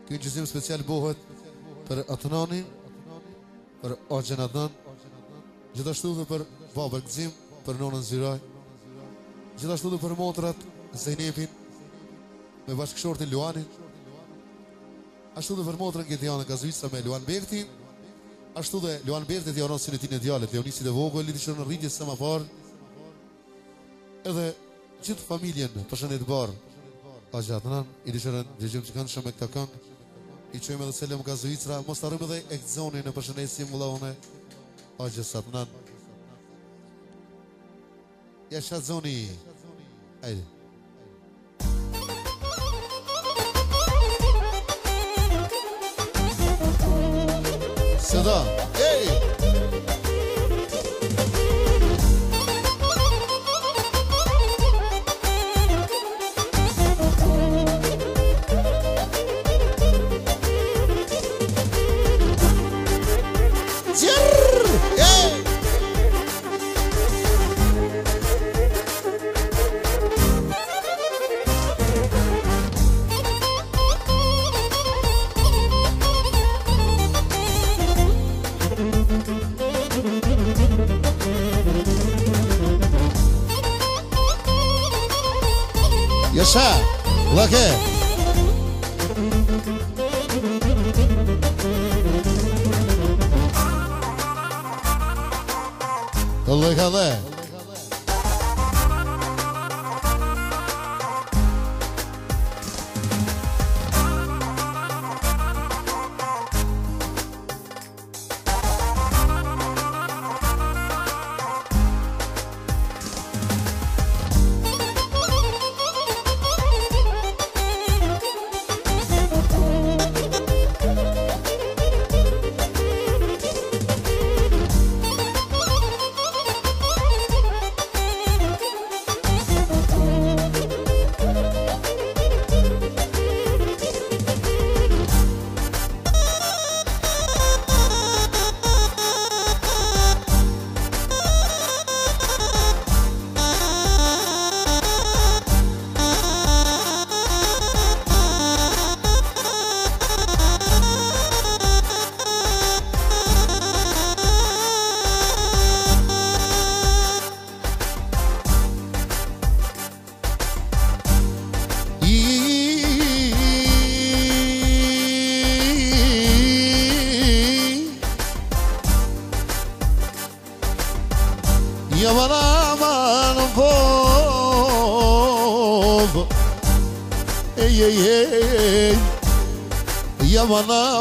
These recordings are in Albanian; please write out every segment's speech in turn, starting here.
Ky gjëzim special bëhet për Atënani, për Agjen Adnan, gjithashtu dhe për babën Gzim, për nonën Ziraj, gjithashtu dhe për motrat Zejnepin, me bashkëshortin Luanin, ashtu dhe për motrën Gedianën Gazuica me Luan Bertin, ashtu dhe Luan Bertit i onosin e ti në djallet, Leonisit e Vogël, lidi që në rritjes së ma parë, edhe gjithë familjen, përshëndet barë, Agjen Adnan, i dishërën gjëgjëm që kanë shumë me këta këngë, i qojmë edhe Selem Gazuicra, mos të arrëm edhe Ekzoni në përshëndesim vëllaune, Agjen Adnan. Jasha Zoni, hajde. Seda, hey! Yaşa, lake. Kalle.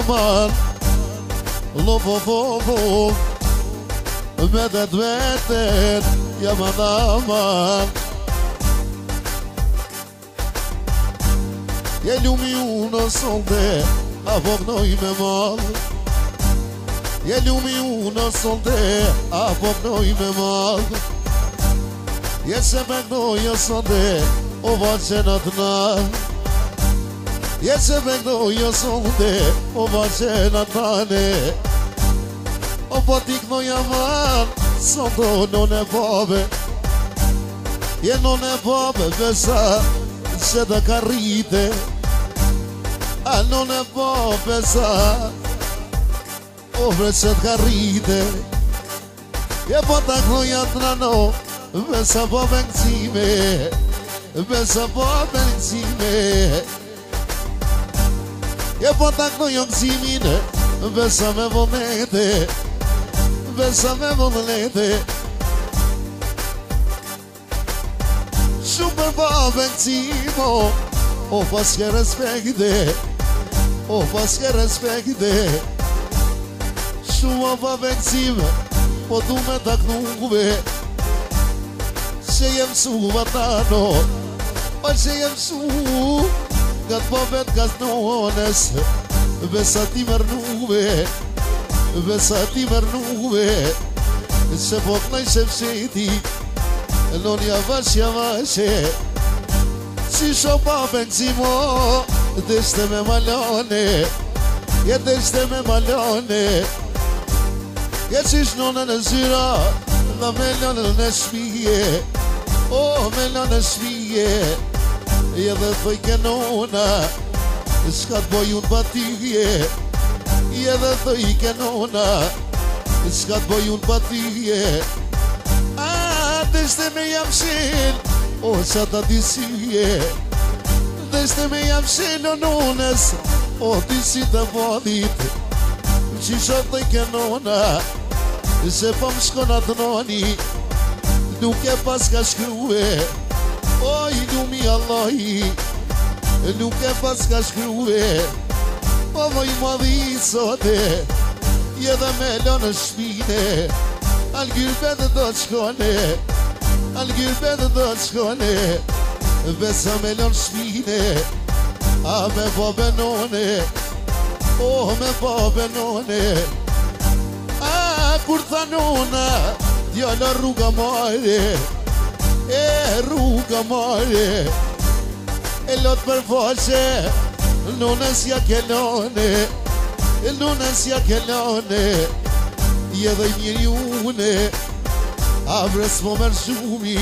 Aman, lopo, vetet, yaman aman. Je lumi unë sonde, a vogënoj me mal. Je lumi unë sonde, a vogënoj me mal. Je se me gnoja sonde, o vaqen Adnan. Je se me gnoja sonde, o vaqen Adnane. O po ti gnoja man, sondo non e babe. Je non e babe, besa, që të ka rrite. A non e babe, sa, o bre që të ka rrite. Je po ta gnoja Adnano, besa babe nëzime. Besa babe nëzime. Je po ta gnoja nëzimine, besa me vëllete. Besa me vëllete. Shumë për babë nëzimo, o pas ke respekte. O pas ke respekte. Shumë për babë nëzime, po du me taknuve. Që jem su vatano, o që jem su Gat babet kasnones, besa ti mërnuve. Besa ti mërnuve, që po kënaj shepsheti. Non javashe, si shopa benzimo, deshte me malone, je deshte me malone, je qish nonën e zyra, la melonën e shpije, o melonën e shpije, je dhe thoj ke nona, Shka të bojun patije I edhe të I kenona Shka të bojun patije Deshte me jam shil O qa ta disije Deshte me jam shil o nunes O disi të vodit Qisha të I kenona Se pa më shkona të noni Nuk e pas ka shkrue O I lumi Allahi Nuk e pas ka shkrue O voj madhi sote Je dhe me lonë shpine Al gjyrbet do të shkone Al gjyrbet do të shkone Besa me lonë shpine A me po benone O me po benone A kur thanona Djala rruga mare Rruga mare E lot për faqe Nunës ja kelone Nunës ja kelone Je dhe I njëri une Avres më mërë shumi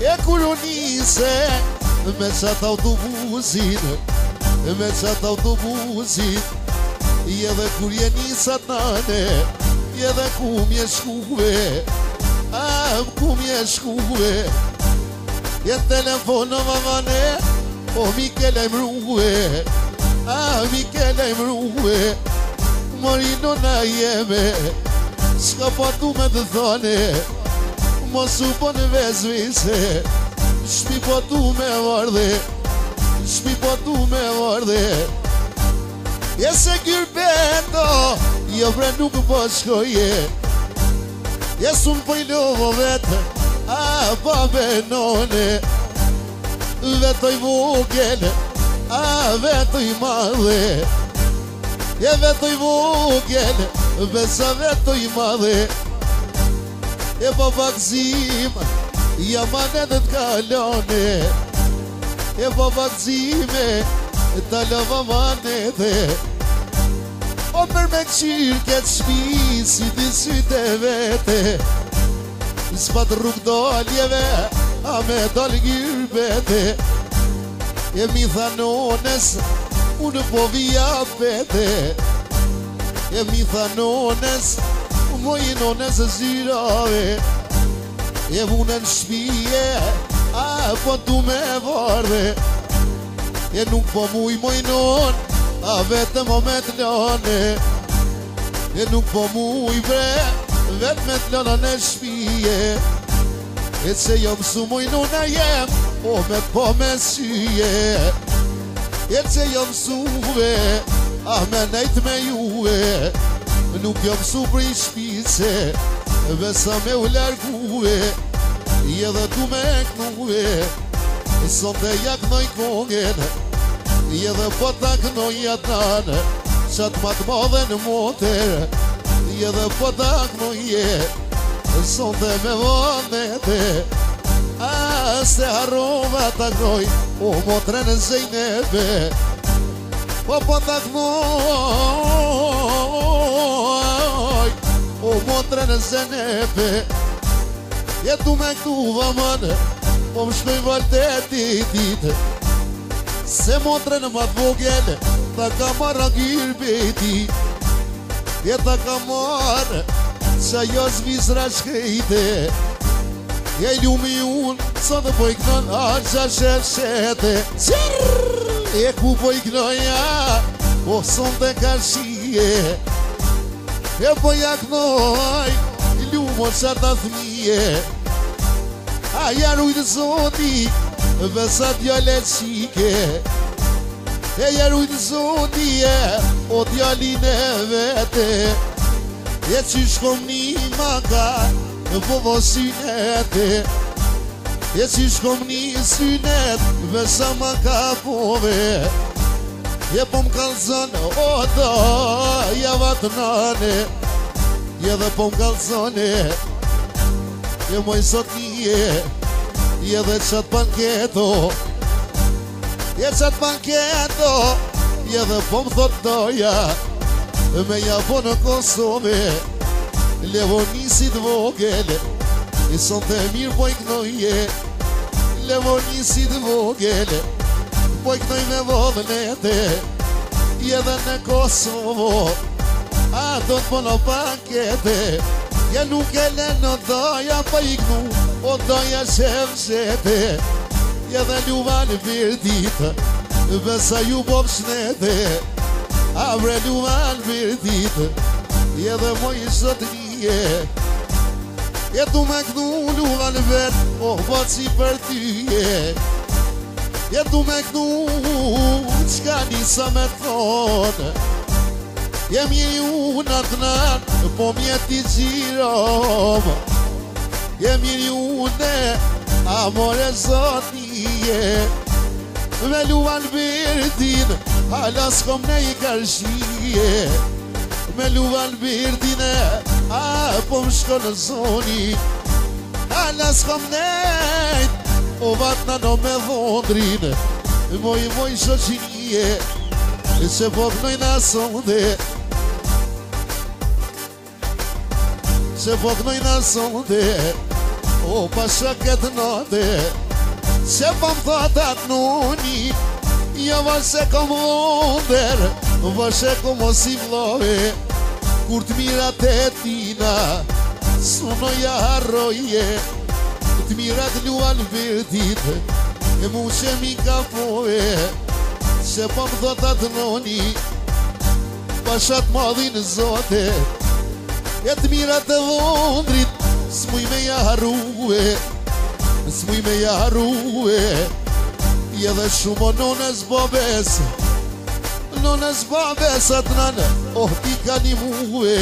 E kur unise Me qatë autobusin Me qatë autobusin Je dhe kur je nisat nane Je dhe ku mje shkuve Ku mje shkuve Je telefono mamane O Mikele mruhe Mikele mruhe Morino na jeme Shka patu me të thane Mosu po në vezvise Shpi patu me vardhe Shpi patu me vardhe Jese gjyrbeto Jo bre nuk po shkoje Jesun po I lovo vete Pa benone Vetoj vogel Vetoj madhe Vetoj vogel Besa vetoj madhe Pa vakzim Jamanet të kalone Pa vakzime Talova manete O për me këqyrë këtë shpi Si disyte vete S'pat rrug doljeve A me dol gjyrbete E mi tha nones Unë po vija pete E mi tha nones Moj nones zyrave E vune në shpije A po tu me vardhe E nuk po muj moj non A vetëm o me të lone E nuk po muj bre Vet me të lona në shpije E që jo mësu moj nuna jem O me po me syje E që jo mësuve A me nejt me juve Nuk jo mësu për I shpice Besa me u largue Je dhe tu me knuve Son të jaknoj kongen Je dhe po ta knoj jatan Qatë matë madhe në moter Je dhe po ta knoje Son të me vonete Se harrova ta knoj O motre në zejnebe Po ta knoj O motre në zejnebe Jetu me këtu vaman Po më shkoj valteti ditë Se motre në matë vogel Ta ka marra gjyrbeti E ta ka marra Qa jo zvizra shkejte E ljumi unë Sot po I kënon Arqa shërshete E ku po I kënoja O son të kashie E po ja kënoj Ljumo qa ta thmije A jarujtë zoti Besa djale qike E jarujtë zoti O djalin e vete E që shkom një maka Po vo synete E që shkom një synet Besa maka pove E po më kalzon O do Javat nane E dhe po më kalzone E moj sot nije Je dhe qatë banketo Je qatë banketo Je dhe po më thot doja Me ja po në Kosove Levonisit vogel I son të mirë po I knoje Levonisit vogel Po I knoj me vodhënete Edhe në Kosovo A do të bëno pakete Ja nuk e le në doja Pa I knu O doja shemshete Edhe luvan virdit Besa ju bom shnete Avre luvan virdit Edhe moj sot nije E du me knu luvan vet O voci për tyje E du me knu Qka nisa me thonë Jem ju në të nanë Po mjeti gjirom Jem ju në Amore zotije Me luan birdin Hala s'kom ne I karshije Me luan birdin A po më shko në zoni Hala s'kom nejt O vatna no me dhondrin Moj shoqinije Se po knoj na sonde Se po knoj na sonde O pasha këtë note Se po më thot atë noni Ja vase kom vonder Vase kom osi vlove Kur të mirat e tina Sunoja harroje Të mirat luan verdit E mu që mi kapove Se po më thot atë noni Pashat madhin zote E të mirat e vondrit S'muj me jaharue S'muj me jaharue I edhe shumë o nonës babes Nonës babes atë nanë Oh ti ka një muhe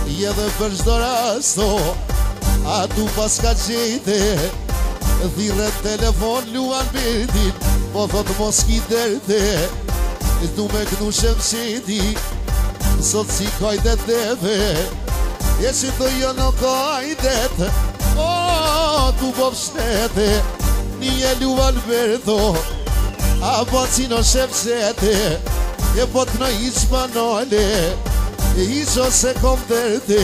I edhe për shdo rasto A tu pas ka qejte Dhire telefon luan birdin Po thot mos ki derte Du me kënu shemsheti Sot si kajdet deve E që të jo në kajdet O, tu bob shnete Nije luan berdo A po cino shemshete E po të në ishpanole E isho se kom derte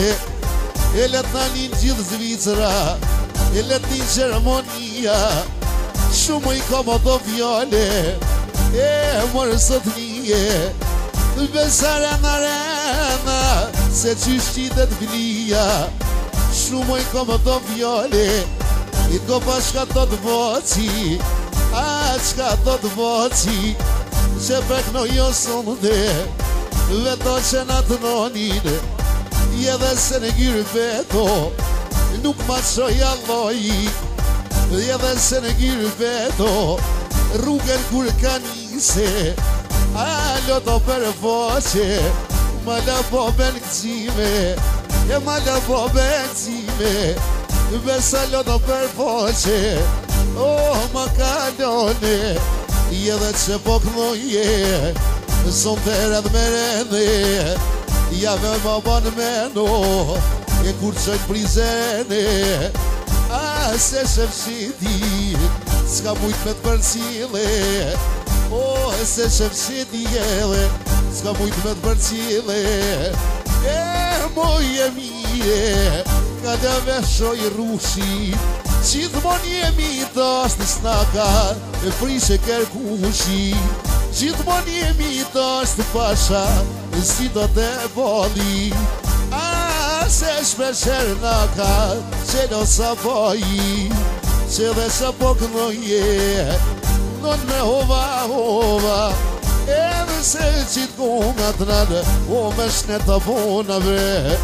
E let në një gjithë Zvicra E let një Gjermonia Shumë I komodo vjole E mërë sot nije Besare në rena Se qyshqitet vlia Shumë I komodo vjole I ko pashka të të voci A qka të të voci Që pekno jo sonde Veto që në të nonin I edhe se në gjyrë veto Nuk ma qoj alloj Edhe se në gjyrë veto Rrugën kur ka nise Alo to për voqe Ma la po ben këzime E ma la po ben këzime Besa lo to për voqe Oh ma kalone Edhe që po kënoje Son të erat me rende Ja me ma ban meno E kur qojnë prizene A se shemsheti Ska mujt me të përcile O se shemsheti edhe Ska mujt me të përcile E moj e mije Ka da veshoj rushi Gjithmon jemi të ashtë snaka E frishe kërkushi Gjithmon jemi të ashtë pasha E si do të boli Se shpesher në ka Që do sa poji Që dhe sa po kënoje Non me hova Edhe se qitë konga të nane O me shneta bona bre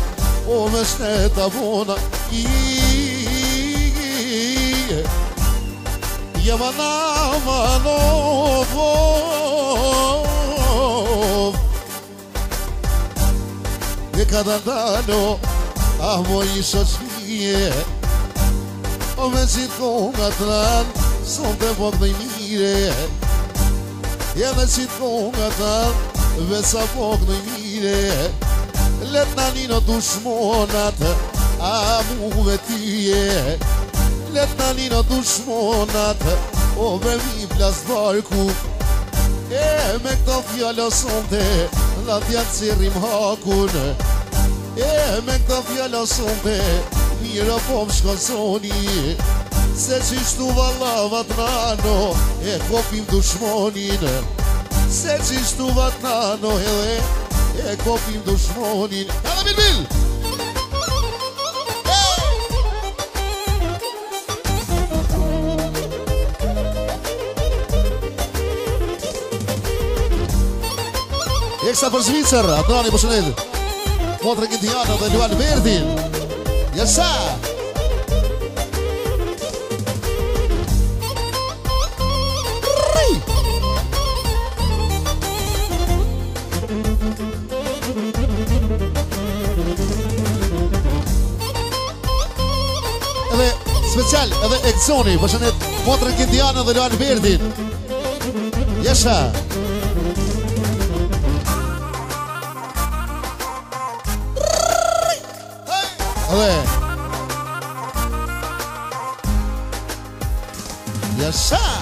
O me shneta bona Jamanov E kada dano A moj shoqmije O me qitë konga të nanë Son të pok dhe I mire E me qitë konga të nanë Vesa pok dhe I mire Let në nino dushmonat A muve tyje Let në nino dushmonat O bremi plas barku E me këto fjallë sonte La tjatë si rim hakun E me këto fjallë sonte Mira po më shkonsoni Se qishtu vallavat nano e kopim dushmonin. Se qishtu vat nano edhe e kopim dushmonin. Edhe Bilbil! Eksa për Zvicër, Adrani përshëndet. Motrë Gjindiana dhe Luan Verdin. Jesa! Edhe special, edhe Ekzoni, përshëndet Motrë Gjindiana dhe Luan Verdin. Jesa! Edhe Jesa!